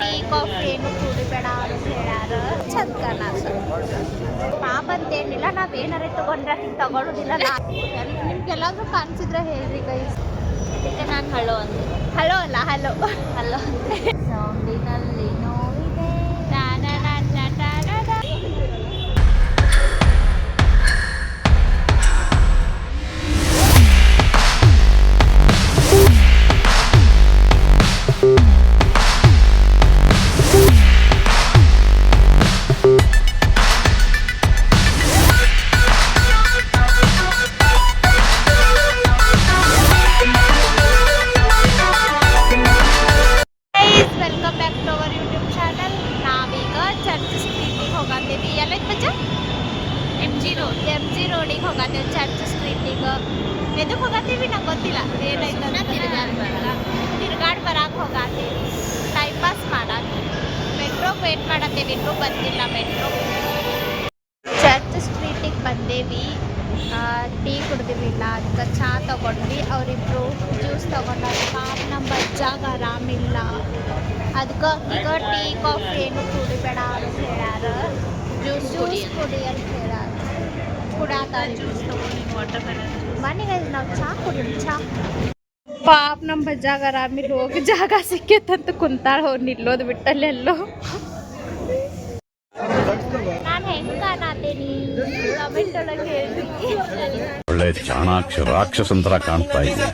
Tea coffee ಏನು ಕುಡಿಬೇಡ ಅಂತ ಹೇಳ್ಯಾರ. ಚಂದ ಕಾಣಸ ಪಾಪ ಅಂತೇನಿಲ್ಲ, ನಾವೇನಾರ ತಗೊಂಡ್ರೆ ತಗೊಳ್ಳೋದಿಲ್ಲ. ನಿಮ್ಗೆಲ್ಲಾದ್ರೂ ಕಾಣಿಸಿದ್ರೆ ಹೇಳ್ರಿ ಗೈಸ್. ಅದಕ್ಕೆ ನಾನು ಹಲೋ ಅಂದೆ. ಹಲೋ ಅಲ್ಲ ಹಲೋ ಹಲೋ ಸೌಂಡಿನಲ್ಲಿ ನೋವಿದೆ. ರೋಡಿಗೆ ಹೋಗತ್ತೇವೆ, ಚರ್ಚ್ ಸ್ಟ್ರೀಟಿಗೆ. ಎದಕ್ಕೆ ಹೋಗತ್ತೀವಿ ನಂಗೆ ಗೊತ್ತಿಲ್ಲ, ಏನಾಯ್ತು ತಿರ್ಗಾಡ್ ಬರಕ್ಕೆ ಹೋಗತ್ತೀವಿ, ಟೈಮ್ ಪಾಸ್ ಮಾಡತ್ತೀವಿ. ಮೆಟ್ರೋಗೆ ವೇಟ್ ಮಾಡತ್ತೇವೆ, ಇನ್ನೂ ಬಂದಿಲ್ಲ ಮೆಟ್ರೋ. ಚರ್ಚ್ ಸ್ಟ್ರೀಟಿಗೆ ಬಂದೇವಿ, ಟೀ ಕುಡ್ದಿವಿಲ್ಲ, ಅದಕ್ಕೆ ಚಹಾ ತೊಗೊಂಡ್ವಿ. ಅವರಿಬ್ರು ಜ್ಯೂಸ್ ತೊಗೊಂಡ್ರು. ಪಾಪ ನಮ್ಮ ಅಜ್ಜಾಗ ಆರಾಮಿಲ್ಲ, ಅದಕ್ಕೆ ಈಗ ಟೀ ಕಾಫಿ ಏನು ಕುಡಿಬೇಡ ಅಂತ ಹೇಳ್ಯಾರ. ಜ್ಯೂಸ್ ಕುಡಿ ಅಂತ ಹೇಳ್ಯಾರ. ಮನೆಗೆ ನಾವು ಚಹಾ ಕುಡಿಯೋಣ. ಚಹಾ ಪಾಪ ನಮ್ಮ ಬಜ್ಜಾಗ ಆರಾಮಿಲ್ಲ, ಹೋಗಿ ಜಾಗ ಸಿಕ್ಕೇತಂತ ಕುಂತಾಳ. ಹೋಗಿ ನಿಲ್ಲೋದು ಬಿಟ್ಟಲ್ಲೆಲ್ಲೋ. ನಾನು ಹೆಂಗೆ ಕಾಣತೀನಿ ಕಮೆಂಟ್ ಒಳಗೆ ಹೇಳ್ರಿ. ಒಳ್ಳೆ ಚಾಣಾಕ್ಷ ರಾಕ್ಷಸಂತರ ಕಾಣ್ತಾ ಇದೆ.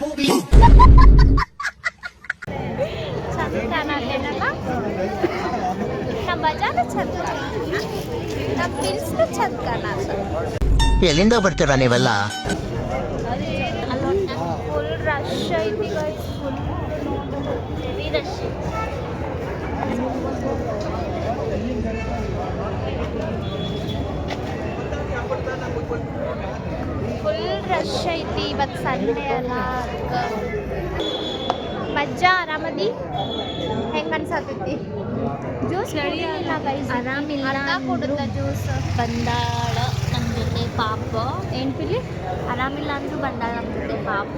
ಚಂದ ಕಾಣತ್ತೇನಲ್ಲ ನಮ್ಮ ಬಜಾರ, ಚಂದ ನಮ್ಮ ಪಿಲ್ಸ್ನು ಚಂದ ಕಾಣತ್ತ. ಎಲ್ಲಿಂದ ಬರ್ತೀರಾ ನೀವೆಲ್ಲ? ಫುಲ್ ರಶ್ ಐತಿ guys, full heavy rush. Full rush ಐತಿ, ಇವತ್ತು ಸಂಡೇ ಅಲ್ಲ. ಮಜ್ಜಾ ಆರಾಮದಿ? ಹೆಂಗೆ ಅನ್ಸತೈತಿ? ಜ್ಯೂಸ್ ಕುಡಿಲಿಲ್ಲ ಗೈಸ್, ಆರಾಮಿಲ್ಲ. ಅರ್ಧ ಕುಡಿದ ಜ್ಯೂಸ್. ಬಂದಾಳ ನಮ್ಮ ಜೊತೆ ಪಾಪ. ಏನು ಪಿಲಿ? ಆರಾಮಿಲ್ಲ ಅಂದ್ರೂ ಬಂದಾಳ ನಮ್ಮ ಜೊತೆ ಪಾಪ.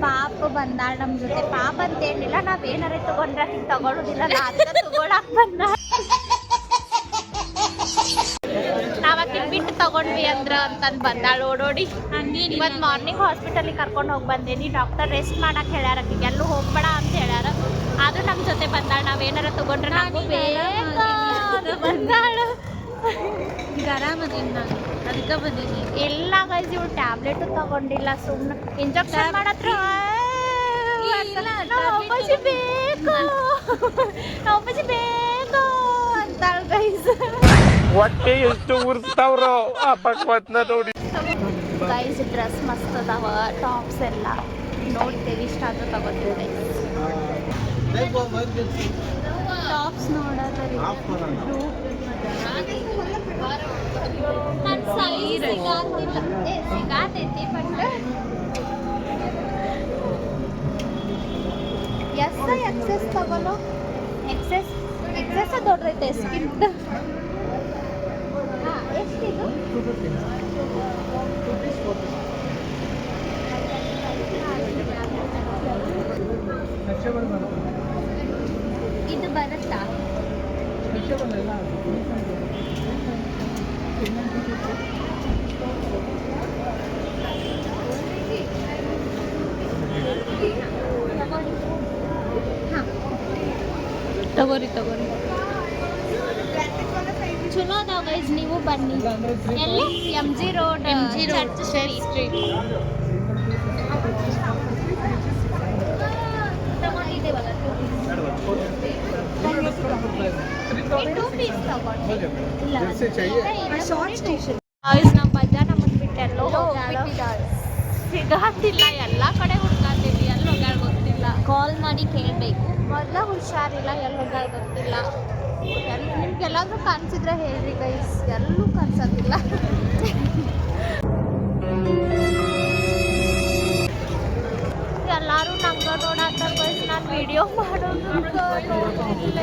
ಪಾಪ ಬಂದಾಳ ನಮ್ಮ ಜೊತೆ. ಪಾಪ ಅಂತೇನಿಲ್ಲ, ನಾವೇನಾರ ತಗೊಂಡ್ರೆ ತಗೊಳ್ಳೋದಿಲ್ಲ. ಅದಕ್ಕೆ ತಗೊಳಕ್ ಬಂದ. ನಾವಕ್ಕೆ ಬಿಟ್ಟು ತಗೊಂಡ್ವಿ ಅಂತಂದು ಬಂದಾಳ ಓಡೋಡಿ. ಇವತ್ತು ಮಾರ್ನಿಂಗ್ ಹಾಸ್ಪಿಟಲಿಗೆ ಕರ್ಕೊಂಡು ಹೋಗಿ ಬಂದೇನಿ. ಡಾಕ್ಟರ್ ರೆಸ್ಟ್ ಮಾಡಕ್ಕೆ ಹೇಳ್ಯಾರ, ಎಲ್ಲೂ ಹೋಗ್ಬೇಡ ಅಂತ ಹೇಳ್ಯಾರ. ಆದ್ರೂ ನಮ್ಮ ಜೊತೆ ಬಂದಾಳ. ನಾವೇನಾರ ತಗೊಂಡ್ರೆ ನಾವು ಬಂದಾಳ. ಈಗ ಆರಾಮದೀನಿ ನಾನು, ಅದಕ್ಕೆ ಬಂದೀನಿ. ಎಲ್ಲ ಗೈಸ್ ಇವಳು ಟ್ಯಾಬ್ಲೆಟು ತಗೊಂಡಿಲ್ಲ, ಸುಮ್ಮನೆ ಇಂಜೆಕ್ಷನ್ ಮಾಡತ್ರ ಬೇಕು ಬೇಕು ಅಂತಾಳ ಗೈಸ್. ಹೊಟ್ಟೆ ಎಷ್ಟು ಉರ್ಸ್ತಾವ್ರೋ ಆ ಭಗವತ್ನ ನೋಡಿ. ಗೈಸ್ ಡ್ರೆಸ್ ಮಸ್ತ್ ಅದಾವ, ಟಾಪ್ಸ್ ಎಲ್ಲ ನೋಡ್ತೇವೆ. ಇಷ್ಟ ಆದ್ರೂ ತಗೋತೀವಿ ಟಾಪ್ಸ್ ನೋಡೋದ್ರಿ. ನನ್ನ ಸೈಜ್ ಸಿಗಾತೈತಿ, ಬಟ್ ಎಕ್ಸೆಸ್ ತಗೋನು. ಎಕ್ಸೆಸ್ ದೊಡ್ಡದೈತೆ ಎಸ್ಕಿಂತ. ಎಷ್ಟಿದು? ಇದು ಬರುತ್ತಾ? ತಗೋರಿ ಚಲೋ ಅದಾವ ಗೈಸ್, ನೀವು ಬನ್ನಿ. ಎಲ್ಲಿ? MG road, church street. ತಗೊಂಡಿದ್ದೇವಲ್ಲ ಟೂ ಪೀಸ್ ತಗೊಂಡು. ನಮ್ಮ ಬಜ್ಜ ನಮ್ಮನ್ನು ಬಿಟ್ಟು ಎಲ್ಲೋ ಸಿಗಾತಿಲ್ಲ. ಎಲ್ಲ ಕಡೆ ಹುಡ್ಕಾತೀವಿ, ಎಲ್ಲಿ ಹೋಗ್ಯಾಳ ಗೊತ್ತಿಲ್ಲ. ಕಾಲ್ ಮಾಡಿ ಕೇಳಬೇಕು. ಮೊದಲ ಹುಷಾರಿಲ್ಲ, ಎಲ್ಲಿ ಹೋಗ್ಯಾಳ ಗೊತ್ತಿಲ್ಲ. ನಿಮ್ಗೆಲ್ಲಾದ್ರೂ ಕಾಣಿಸಿದ್ರೆ ಹೇಳ್ರಿ ಗೈಸ್, ಎಲ್ಲೂ ಕಾಣಿಸೋದಿಲ್ಲ. ಎಲ್ಲರೂ ನಂಗೆ ನೋಡಾಕ್ತಾರೆ ಗೈಸ್, ನಾನು ವಿಡಿಯೋ ಮಾಡೋದು ನೋಡ್ತಿಲ್ಲ.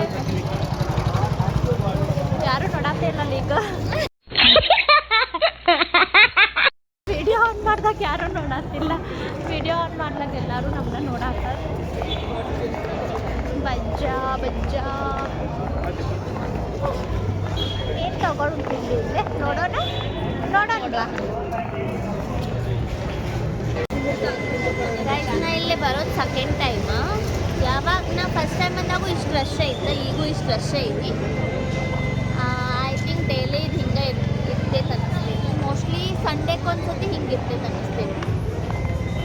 ಯಾರು ನೋಡಾತೇ ಇಲ್ಲ ಈಗ. ವಿಡಿಯೋ ಆನ್ ಮಾಡ್ದಾಗ ಯಾರು ನೋಡತ್ತಿಲ್ಲ. ವಿಡಿಯೋ ಆನ್ ಮಾಡ್ದಾಗ ಎಲ್ಲರೂ ನಮ್ಮನ್ನ ನೋಡಾಕ್ತಾರೆ. ಬಜ್ಜ ತಗೊಳ್ತಿದ್ದೆ ಇಲ್ಲೇ ನೋಡೋಣ ನೋಡೋಣ ನಾ ಇಲ್ಲೇ ಬರೋದು ಸೆಕೆಂಡ್ ಟೈಮ್. ಯಾವಾಗ ನಾ ಫಸ್ಟ್ ಟೈಮ್ ಬಂದಾಗೂ ಇಷ್ಟು ರಶ್ ಐತೆ, ಈಗೂ ಇಷ್ಟು ರಶ್ ಐತಿ. ಐ ಥಿಂಕ್ ಡೈಲಿ ಇದು ಹಿಂಗೆ ಇರ್ತೈತೆ ಅನ್ನಿಸ್ತೈತಿ. ಮೋಸ್ಟ್ಲಿ ಸಂಡೇಕೊಂದ್ಸತಿ ಹಿಂಗೆ ಇರ್ತೈತೆ ಅನ್ನಿಸ್ತೈತಿ.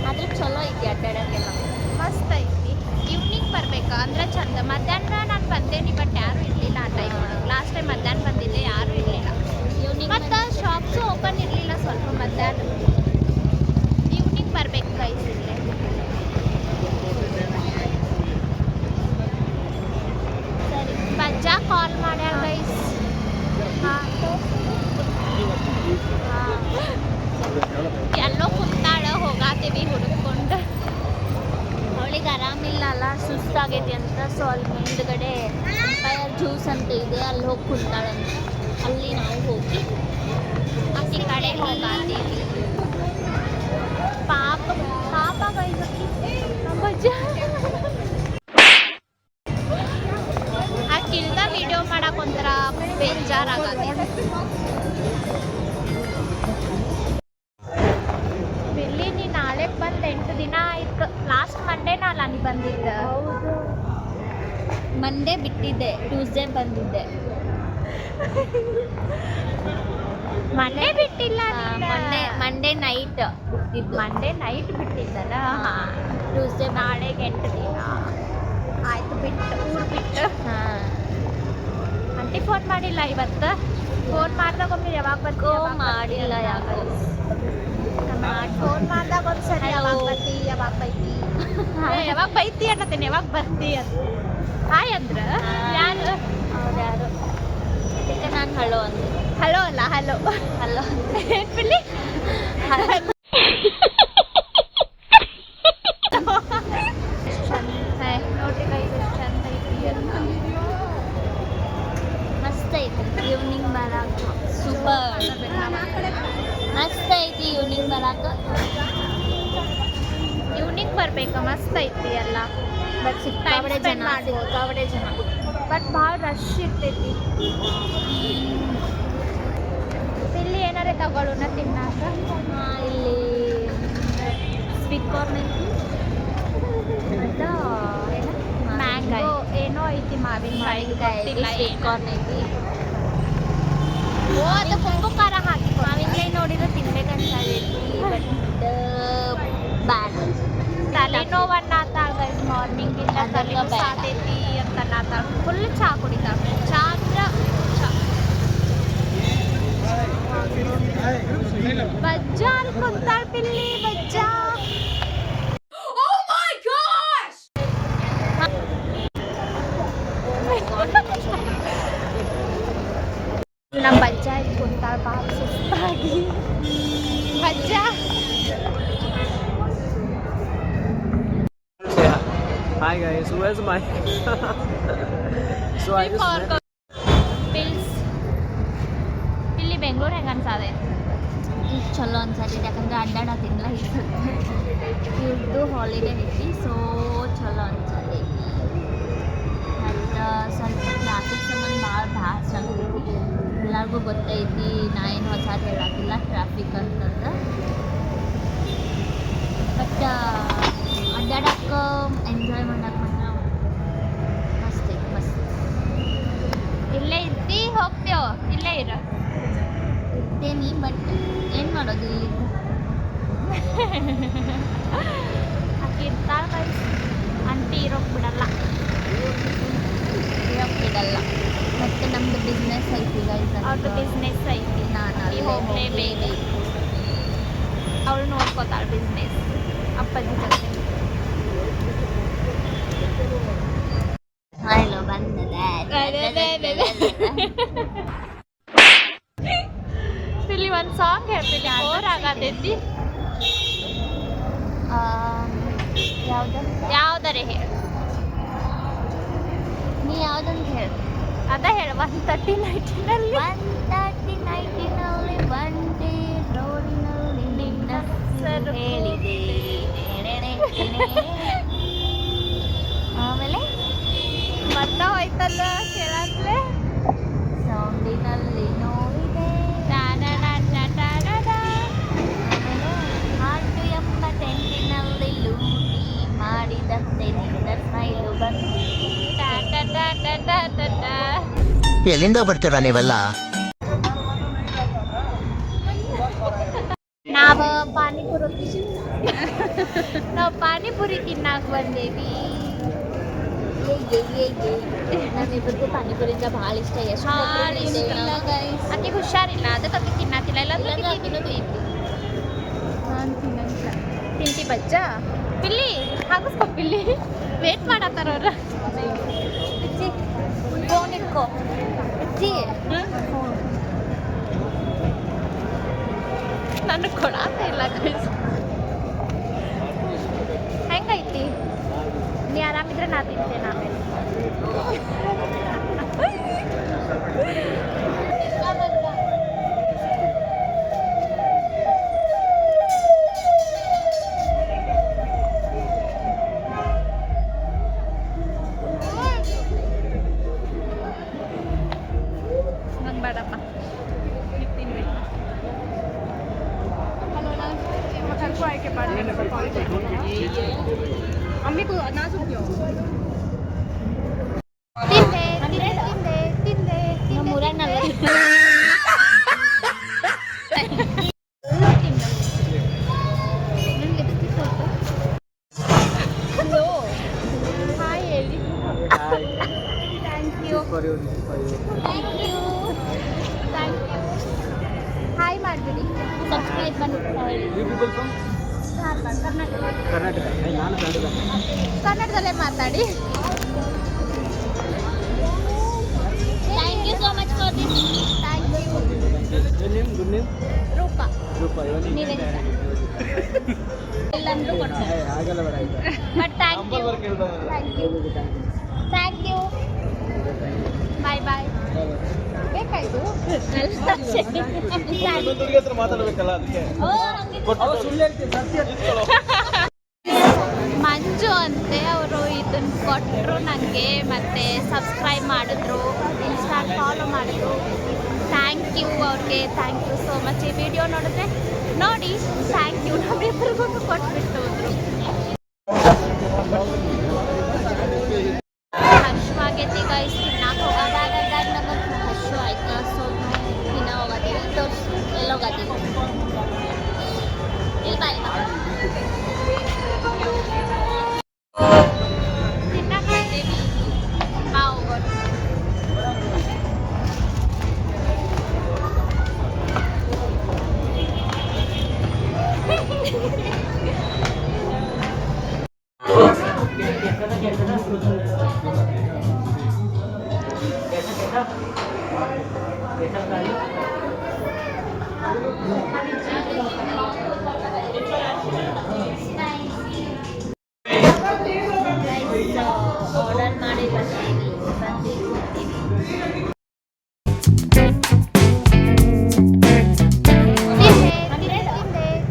ಆದ್ರೆ ಚಲೋ ಐತಿ ಅಡ್ಡಾಡೋಕ್ಕೆಲ್ಲ ಮಸ್ತ್ ಐತಿ. ಈವ್ನಿಂಗ್ ಬರ್ಬೇಕಾ ಅಂದ್ರೆ ಚಂದ. ಮಧ್ಯಾಹ್ನ ನಾನು ಬಂದೇನಿ ಬಟ್ ಯಾರೂ ಇರಲಿಲ್ಲ ಆ ಟೈಮ್ ಒಳಗೆ. ಲಾಸ್ಟ್ ಟೈಮ್ ಮಧ್ಯಾಹ್ನ ಬಂದಿದ್ದೆ, ಯಾರೂ ಇರಲಿಲ್ಲ. ಈವ್ನಿಂಗ್ ಮತ್ತು ಶಾಪ್ಸು ಓಪನ್ ಇರಲಿಲ್ಲ ಸ್ವಲ್ಪ ಮಧ್ಯಾಹ್ನ. ಈವ್ನಿಂಗ್ ಬರ್ಬೇಕು ಗೈಸ್ ಇಲ್ಲೇ. ಸರಿ ಬಜ್ಜಾ ಕಾಲ್ ಮಾಡ್ಯಾಳ ಗೈಸ್. ಎಲ್ಲೋ ಕುಂತಾಳ, ಹೋಗಾತೀವಿ ಹುಡುಕೊಂಡು. ಅವಳಿಗೆ ಆರಾಮಿಲ್ಲ ಅಲ್ಲ, ಸುಸ್ತಾಗೈತಿ ಅಂತ. ಸೊ ಅಲ್ಲಿ ಮುಂದ್ಗಡೆ ಎಂಪೈರ್ ಜ್ಯೂಸ್ ಅಂತ ಇದೆ, ಅಲ್ಲಿ ಹೋಗಿ ಕುಂತಾಳಂತ. ಅಲ್ಲಿ ನಾವು ಹೋಗಿ ಆಕಿ ಕಡೆ ಹೋಗಾತೀವಿ. ಪಾಪ ಪಾಪ ಗೈಸಕ್ಕಿ ಬಜ್ಜ ಆಕಿಲ್ದ ವಿಡಿಯೋ ಮಾಡಕ್ಕೆ ಒಂಥರ ಬೇಜಾರಾಗತ್ತೆ. ಬಿಲ್ಲಿ ನೀ ನಾಳೆ ಬಂದು 8 ದಿನ ಆಯ್ತು. ಲಾಸ್ಟ್ ಮಂಡೇನ ಅಲ್ಲ ನೀ ಬಂದಿದ್ದ? ಮಂಡೇ ಬಿಟ್ಟಿದ್ದೆ, ಟ್ಯೂಸ್ಡೇ ಬಂದಿದ್ದೆ. ಮಂಡೇ ಬಿಟ್ಟಿಲ್ಲ, ಮಂಡೇ ನೈಟ್ ಬಿಟ್ಟಿದ್ದು. ಮಂಡೇ ನೈಟ್ ಬಿಟ್ಟಿದ್ದಲ್ಲ. ಟ್ಯೂಸ್ಡೇ ನಾಳೆಗೆ 8 ದಿನ ಆಯ್ತು ಬಿಟ್ಟು, ಊರು ಬಿಟ್ಟು. ಹಾಂ, ಆಂಟಿ ಫೋನ್ ಮಾಡಿಲ್ಲ ಇವತ್ತು? ಫೋನ್ ಮಾಡಿದಾಗ ಒಮ್ಮೆ ಯಾವಾಗ ಬರ್ತೀವಿ ಮಾಡಿಲ್ಲ. ಯಾವಾಗ ಫೋನ್ ಮಾಡಿದಾಗ ಒಂದ್ಸರಿ ಯಾವಾಗ ಬರ್ತಿ ಯಾವಾಗ ಬೈತಿ ಯಾವಾಗ ಬೈತಿ ಅನ್ನತ್ತೇನೆ, ಯಾವಾಗ ಬರ್ತಿ ಅಂತ. ಹಾಯ್ ಅಂದ್ರ ಯಾರು? ಅವ್ರು ಯಾರು? ಅದಕ್ಕೆ ನಾನು ಹಲೋ ಅಂದೆ. ಹಲೋ ಅಲ್ಲ ಹಲೋ ಹಲೋ ಏನ್ಬಿಲ್ಲಿ ನೋಡ್ರಿ ಗೈಸ್ ಎಷ್ಟು ಚಂದ ಐತಿ ಅಂತ. ಮಸ್ತ್ ಐತಿ ಈವ್ನಿಂಗ್ ಬರಾಕ. ಸೂಪರ್ ಮಸ್ತ್ ಐತಿ ಈವ್ನಿಂಗ್ ಬರಾಕ. ಈವ್ನಿಂಗ್ ಬರ್ಬೇಕಾ? ಮಸ್ತ್ ಐತಿ ಎಲ್ಲ. ಬಟ್ ಸಿಕ್ಕಾಬಡೆ ಜನ ಬಟ್ ಭಾಳ ರಶ್ ಇರ್ತೈತಿ. ಇಲ್ಲಿ ಏನಾರೇ ತಗೊಳ್ಳೋಣ ತಿನ್ನಾಕ. ಇಲ್ಲಿ ಸ್ವೀಟ್ ಕಾರ್ನ್ ಐತಿ, ಮ್ಯಾಂಗೋ ಏನೋ ಐತಿ, ಮಾವಿನಕಾಯಿ ಸ್ವೀಟ್ ಕಾರ್ನ್ ಐತಿ. ಓ ಅದು ಕುಂಕು ಖಾರ ಹಾಕಿ ಮಾವಿನಕಾಯಿ ನೋಡಿದ್ರೆ ತಿನ್ಬೇಕಂತ ಐತಿ. ಬಟ್ ಬ್ಯಾಡ್ ತಲೆನೋವು ಅನ್ನತ್ತಾಳ ಗೈಸ್. ಮಾರ್ನಿಂಗ್ ಇಲ್ಲ ತಲೆನೋವು ಸಾತೈತಿ ಅಂತ ಅನ್ನತ್ತಾಳ. ಫುಲ್ ಚಹಾ ಕುಡಿತಾಳ. ಚಹಾ ಅಂದ್ರೆ ಬಜ್ಜ ಅನ್ಕೊಂತಾಳ ಪಿಲ್ಲಿ. ಬಜ್ಜ ನಮ್ಮ ಬಜ್ಜ ಇಟ್ಕೊಂತಾಳ ಭಾಳ ಸುಸ್ತಾಗಿ. ಬಜ್ಜ Hi guys, where's my so I just met... pills ಇಲ್ಲಿ ಬೆಂಗಳೂರು ಹೆಂಗೆ ಅನ್ಸದೆ? ಈಗ ಚಲೋ ಅನ್ಸತ್ತೆ, ಯಾಕಂದ್ರೆ ಅಡ್ಡಾಡತ್ತಿಲ್ಲ. ಇವ್ರದ್ದು ಹಾಲಿಡೇ ಐತಿ, ಸೊ ಚಲೋ ಅನ್ಸತ್ತೆ. ಮತ್ತು ಸ್ವಲ್ಪ ಟ್ರಾಫಿಕ್ ಸಂಬಂಧ ಭಾಳ ಬ್ಯಾಸ್ ಆಗ್ತೈತಿ. ಎಲ್ಲರಿಗೂ ಗೊತ್ತೈತಿ, ನಾ ಏನು ಹೊಸ ಹೇಳತ್ತಿಲ್ಲ ಟ್ರಾಫಿಕ್ ಅಂತಂದು. ಬಟ್ ಅಡ್ಡಾಡಕ್ಕೆ ಎಂಜಾಯ್ ಮಾಡಕ್ಕೆ ಮಾತ್ರ ಮಸ್ತ್ ಐತಿ. ಮಸ್ತ್ ಇಲ್ಲೇ ಇದ್ದಿ ಹೋಗ್ತೇವ, ಇಲ್ಲೇ ಇರ್ತೇನಿ. ಬಟ್ ಏನು ಮಾಡೋದು ಇಲ್ಲಿ ಆಕೆ ಇರ್ತಾಳ ಗೈಸ್. ಆಂಟಿ ಇರೋಕ್ಕೆ ಬಿಡಲ್ಲ. ಮತ್ತು ನಮ್ಮದು ಬಿಸ್ನೆಸ್ ಐತಿ ಗೈಸ್. ಅವ್ರದ್ದು ಬಿಸ್ನೆಸ್ ಐತಿ, ನಾನು ಅಲ್ಲಿ ಹೋಗಲೇಬೇಕು. ಅವಳು ನೋಡ್ಕೋತಾಳ ಬಿಸ್ನೆಸ್ ಅಪ್ಪಾಜಿ ಜೊತೆ. ಹಲೋ ಬಂದದೆ ಇಲ್ಲಿ ಒಂದು ಸಾಂಗ್ ಹೇಳ್ತೀನಿ, ಬೋರ್ ಆಗತೈತಿ. ಯಾವ್ದಾರೆ ಹೇಳು ನೀ, ಯಾವ್ದಂತ ಹೇಳು. ಅದ ಹೇಳು. 130 ನೈಟಿನಲ್ಲಿ 130 ನೈಟಿನಲ್ಲಿ ಬಂದೆ ರೋಡಿನಲ್ಲಿ ನಿನ್ನ ಹೆಸರು ಹೇಳಿದೆ. ಆಮೇಲೆ ಮರ್ತ ಹೋಯ್ತಲ್ಲ ಕೇಳತ್ಲೆ. ಸೌಂಡಿನಲ್ಲಿ ಹೊಟ್ಟೆಯಲ್ಲಿ ನೋವಿದೆ ಹಾಟು ಎಂಬ ಟೆಂಟಿನಲ್ಲಿ ಲೂಟಿ ಮಾಡಿದಂತೆ ನಿನ್ನ ಸ್ಮೈಲು ಬಂದು ಎಲ್ಲಿಂದ ಬರ್ತೀರಾ ನೀವೆಲ್ಲ? ನಾವು ಪಾನಿಪುರಿ ತಿನ್ನಾಕ ಬಂದೇವಿ. ನಮ್ಮಿಬ್ಬರಿಗೂ ಪಾನಿಪುರಿ ಅಂದ್ರೆ ಭಾಳ ಇಷ್ಟ. ಎಷ್ಟು ಆಕೆಗೆ ಹುಷಾರಿಲ್ಲ, ಅದಕ್ಕೆ ತಿನ್ನತ್ತಿಲ್ಲ. ಇಲ್ಲಾಂದ್ರೆ ನಾನು ತಿನ್ನಂಗಿಲ್ಲ. ತಿಂತಿ ಬಜ್ಜ ಪಿಲ್ಲಿ ಹಾಕಿಸ್ಕೊ ಪಿಲ್ಲಿ. ವೇಟ್ ಮಾಡತ್ತಾರ ಅವ್ರ. ಫೋನ್ ಇಟ್ಕೋ ನನಗೆ ಕೊಡಾತ ಇಲ್ಲ. ಹೆಂಗೈತಿ? ನೀ ಆರಾಮಿದ್ರೆ ನಾ ತಿಂತೇನೆ ಆಮೇಲೆ. ನಂಗೆ ಬೇಡಪ್ಪ, ನೀವು ತಿನ್ಬೇಕು. अम्मी को नाजुक क्यों? ತಿಂದೆ ನಮ್ಮೂರಾಗ ಹಾಯ್ ಹೇಳಿ. ಥ್ಯಾಂಕ್ ಯು ಹಾಯ್ ಮಾಡಿಬಿಡಿ. ಸಬ್ಸ್ಕ್ರೈಬ್ ಮಾಡಿ ಕನ್ನಡದಲ್ಲೇ ಮಾತಾಡಿ. Thank you so much for this. Thank you. Roopa ನೀವೇನು ಇಲ್ಲಂದ್ರೂ ಕೊಡ್ತಾರೆ. But thank you thank you. Bye bye. ಬೇಕಾಯ್ತು ಮಂಜು ಅಂತೆ ಅವರು ಇದನ್ನು ಕೊಟ್ಟರು ನನಗೆ. ಮತ್ತು ಸಬ್ಸ್ಕ್ರೈಬ್ ಮಾಡಿದ್ರು, ಇನ್ಸ್ಟಾ ಫಾಲೋ ಮಾಡಿದ್ರು. ಥ್ಯಾಂಕ್ ಯು ಅವ್ರಿಗೆ. Thank you so much. ಈ ವಿಡಿಯೋ ನೋಡಿದ್ರೆ ನೋಡಿ ಥ್ಯಾಂಕ್ ಯು. ನಮ್ಮಿಬ್ಬರಿಗೂ ಕೊಟ್ಬಿಟ್ಟು ಹೋದ್ರು. ಹಶ್ವಾಗೈತಿ ಗೈಸ್. ತಿನ್ನಕ್ಕೆ ಹೋಗೋದಾಗ ನಮಗೆ ಹಶು ಆಯ್ತು. ಸೊ ತಿನ್ನ ಹೋಗೋದಿಲ್ಲ. ತೋರಿಸು ಎಲ್ಲ ಹೋಗೋದಿಲ್ಲ. ಇಲ್ಲಿ ಬಾಯ್ ತಿನ್ನಕ್ಕೆ ಬಂದೇವಿ. ಬಾ ಹೋಗೋಣ. ಆರ್ಡರ್ ಮಾಡಿ ಬಂದೀವಿ.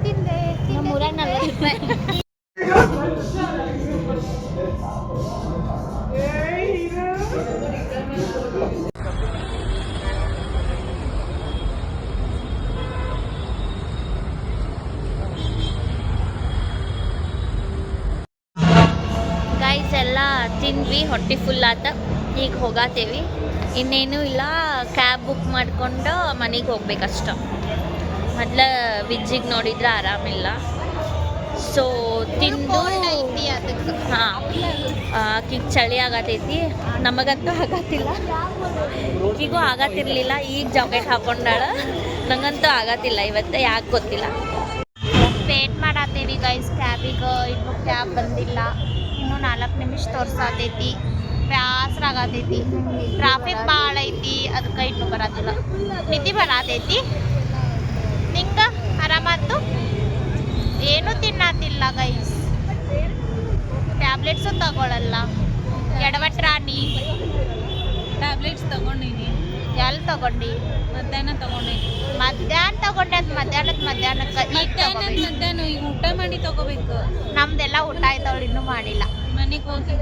ತಿಂದೆ ನಮ್ಮೂರಾಗ 40 ರೂಪಾಯಿ. ಗೈಸ್ ಎಲ್ಲ ತಿಂದ್ವಿ, ಹೊಟ್ಟೆ ಫುಲ್ ಆತ. ಈಗ ಹೋಗತ್ತೇವಿ. ಇನ್ನೇನು ಇಲ್ಲ, ಕ್ಯಾಬ್ ಬುಕ್ ಮಾಡಿಕೊಂಡು ಮನೆಗೆ ಹೋಗ್ಬೇಕಷ್ಟ. ಮೊದಲ ವಿಜ್ಜಿಗೆ ನೋಡಿದ್ರೆ ಆರಾಮಿಲ್ಲ. ಸೊ ತಿಂದು ಹಾಂ ಆಕಿಗೆ ಚಳಿ ಆಗತೈತಿ. ನಮಗಂತೂ ಆಗತ್ತಿಲ್ಲ, ಆಕಿಗೂ ಆಗತ್ತಿರಲಿಲ್ಲ. ಈಗ ಜಾಕೆಟ್ ಹಾಕೊಂಡಾಳ. ನಂಗಂತೂ ಆಗತ್ತಿಲ್ಲ ಇವತ್ತು, ಯಾಕೆ ಗೊತ್ತಿಲ್ಲ. ವೇಟ್ ಮಾಡತ್ತೇವಿ ಗೈಸ್ ಕ್ಯಾಬಿಗೆ. ಇನ್ನೂ ಕ್ಯಾಬ್ ಬಂದಿಲ್ಲ. ಇನ್ನೂ 4 ನಿಮಿಷ ತೋರ್ಸಾತೈತಿ. ಬ್ಯಾಸ್ರಾಗತೈತಿ. ಟ್ರಾಫಿಕ್ ಭಾಳ ಐತಿ, ಅದಕ್ಕೆ ಇನ್ನೂ ಬರತ್ತಿಲ್ಲ. ನಿದ್ದೆ ಬರತೈತಿ. ನಿಂಗೆ ಆರಾಮಾತು? ಏನೂ ತಿನ್ನತ್ತಿಲ್ಲ ಗೈಸ್. ಟ್ಯಾಬ್ಲೆಟ್ಸು ತಗೊಳ್ಳಲ್ಲ. ಎಡವಟ್ರಾಣಿ ಟ್ಯಾಬ್ಲೆಟ್ಸ್ ತಗೊಂಡಿನಿ. ಎಲ್ಲಿ ತಗೊಂಡು? ಮಧ್ಯಾಹ್ನ ತಗೊಂಡಿನಿ. ಮಧ್ಯಾಹ್ನ ತಗೊಂಡೆ. ಮಧ್ಯಾಹ್ನಕ್ಕೆ ಮಧ್ಯಾಹ್ನ ಈಗ ಊಟ ಮಾಡಿ ತಗೋಬೇಕು. ನಮ್ದೆಲ್ಲ ಊಟ ಆಯ್ತವಳು ಇನ್ನೂ ಮಾಡಿಲ್ಲ. ಮನೆಗೆ ಹೋಗಿ